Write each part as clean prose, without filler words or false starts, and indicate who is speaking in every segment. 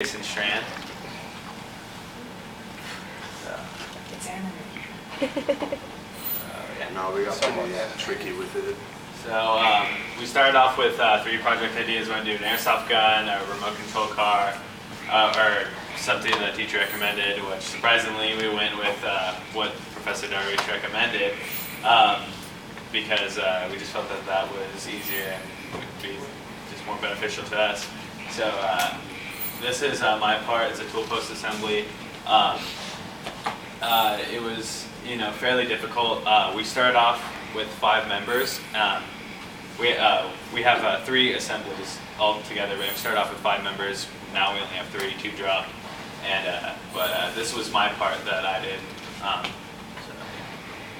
Speaker 1: Jasen Strand.
Speaker 2: It's animated.
Speaker 1: Yeah.
Speaker 3: No, we got pretty tricky with it.
Speaker 1: So we started off with 3 project ideas. We want to do an airsoft gun, a remote control car, or something the teacher recommended, which surprisingly we went with what Professor Darwish recommended because we just felt that that was easier and would be just more beneficial to us. So this is my part. It's a tool post assembly. It was, fairly difficult. We started off with 5 members. We have 3 assemblies all together. We started off with 5 members. Now we only have 3, 2 dropped. And but this was my part that I did. So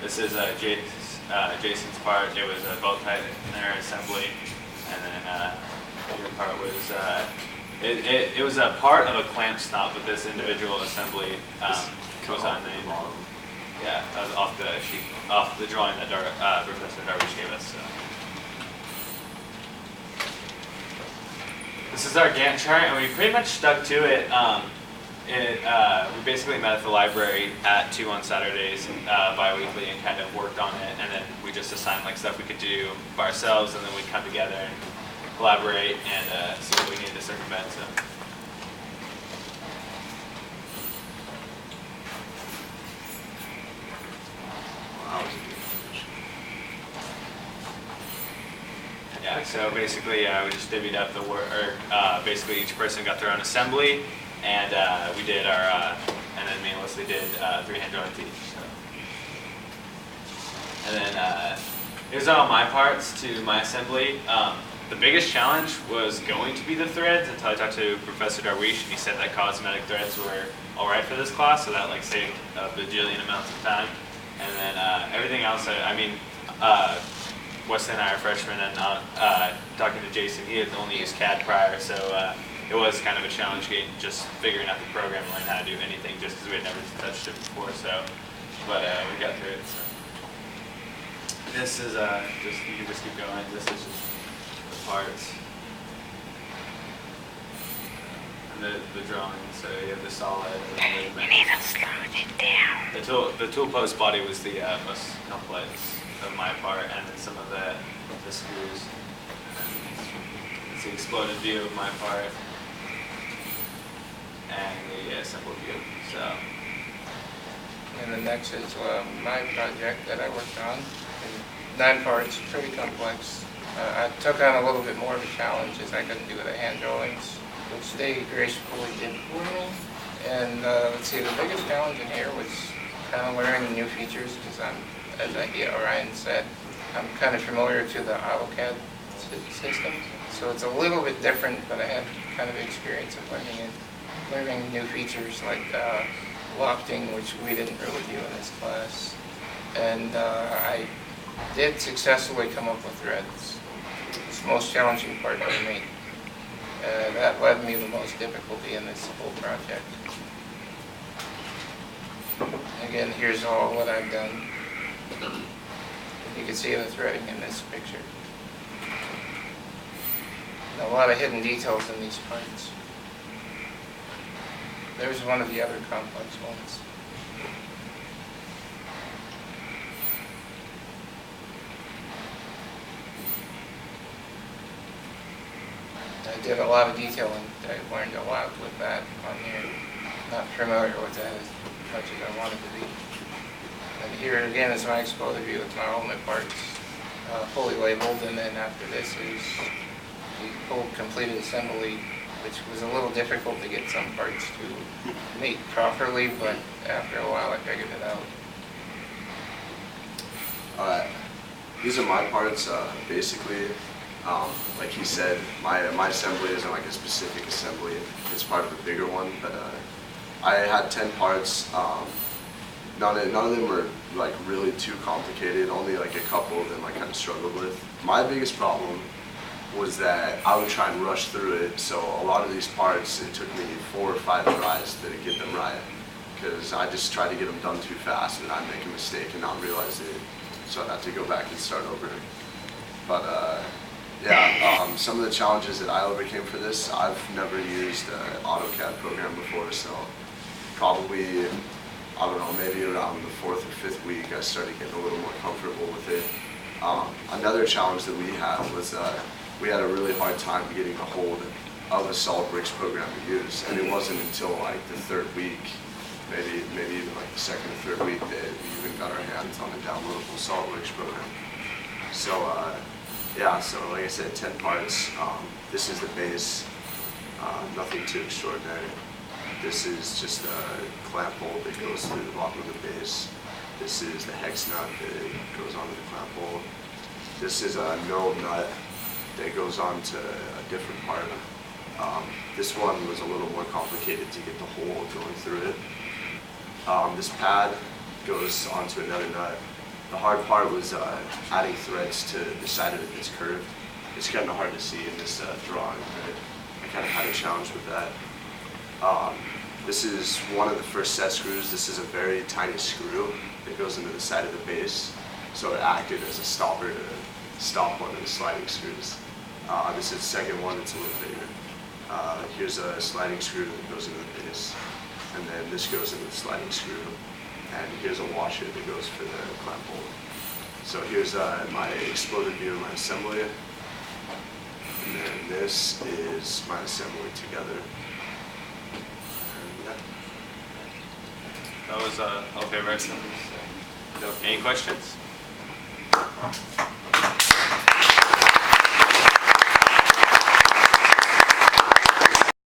Speaker 1: this is Jasen's part. It was a bolt tightener assembly, and then your part was it was a part of a clamp stop, but this individual assembly goes on the off the drawing that Professor Darwish gave us. So. This is our Gantt chart, and we pretty much stuck to it. We basically met at the library at 2 on Saturdays bi-weekly and kind of worked on it, and then we just assigned stuff we could do by ourselves, and then we'd come together and collaborate and see what we needed to circumvent. So. Yeah, so basically we just divvied up the work, basically each person got their own assembly, and we did our, and then me and Leslie did 3-hand joint each. So. And then here's all my parts to my assembly. The biggest challenge was going to be the threads until I talked to Professor Darwish, and he said that cosmetic threads were all right for this class, so that saved a bajillion amounts of time. And then everything else, Weston and I are freshmen, and talking to Jasen, he had only used CAD prior, so it was kind of a challenge just figuring out the program and learning how to do anything, just because we had never touched it before. So, but we got through it. So. This is you can just keep going. This is just the parts and the drawing. So you have the solid.
Speaker 2: You need to slow it down.
Speaker 1: The tool post body was the most complex of my part, and then some of the screws. It's the exploded view of my part, and the simple view. So.
Speaker 4: And the next is my project that I worked on. 9 parts, pretty complex. I took on a little bit more of a challenge as I couldn't do the hand drawings, which they gracefully did for me. And let's see, the biggest challenge in here was kind of learning new features, because as Ryan said, I'm kind of familiar to the AutoCAD system. So it's a little bit different, but I had kind of experience of learning new features like lofting, which we didn't really do in this class. And I did successfully come up with threads. It's the most challenging part for me. That led me the most difficulty in this whole project. Again, here's all what I've done. You can see the threading in this picture. And a lot of hidden details in these parts. There's one of the other complex ones. I did a lot of detailing. I learned a lot with that on here. Not familiar with that as much as I wanted to be. And here again is my exploded view with all my parts fully labeled, and then after this is the full completed assembly, which was a little difficult to get some parts to mate properly, but after a while I figured it out.
Speaker 3: Alright, these are my parts. Basically, like he said, my assembly isn't a specific assembly. It's part of a bigger one, but I had 10 parts. None of them were really too complicated. Only a couple of them I kind of struggled with. My biggest problem was that I would try and rush through it. So a lot of these parts, it took me 4 or 5 tries to get them right, because I just tried to get them done too fast, and I'd make a mistake and not realize it. So I'd have to go back and start over. But Yeah, some of the challenges that I overcame for this, I've never used an AutoCAD program before, so probably, I don't know, maybe around the 4th or 5th week, I started getting a little more comfortable with it. Another challenge that we had was we had a really hard time getting a hold of a Solidworks program to use, and it wasn't until like the 3rd week, maybe even like the 2nd or 3rd week, that we even got our hands on a downloadable Solidworks program. So yeah, so like I said, 10 parts. This is the base, nothing too extraordinary. This is just a clamp bolt that goes through the bottom of the base. This is the hex nut that goes onto the clamp bolt. This is a knurled nut that goes onto a different part. This one was a little more complicated to get the hole going through it. This pad goes onto another nut. The hard part was adding threads to the side of it that's curved. It's kind of hard to see in this drawing, but I kind of had a challenge with that. This is one of the first set screws. This is a very tiny screw that goes into the side of the base, so it acted as a stopper to stop one of the sliding screws. This is the second one, it's a little bigger. Here's a sliding screw that goes into the base, and then this goes into the sliding screw, and here's a washer that goes for the clamp bolt. So here's my exploded view of my assembly, and then this is my assembly together.
Speaker 1: That was okay, right? Any questions?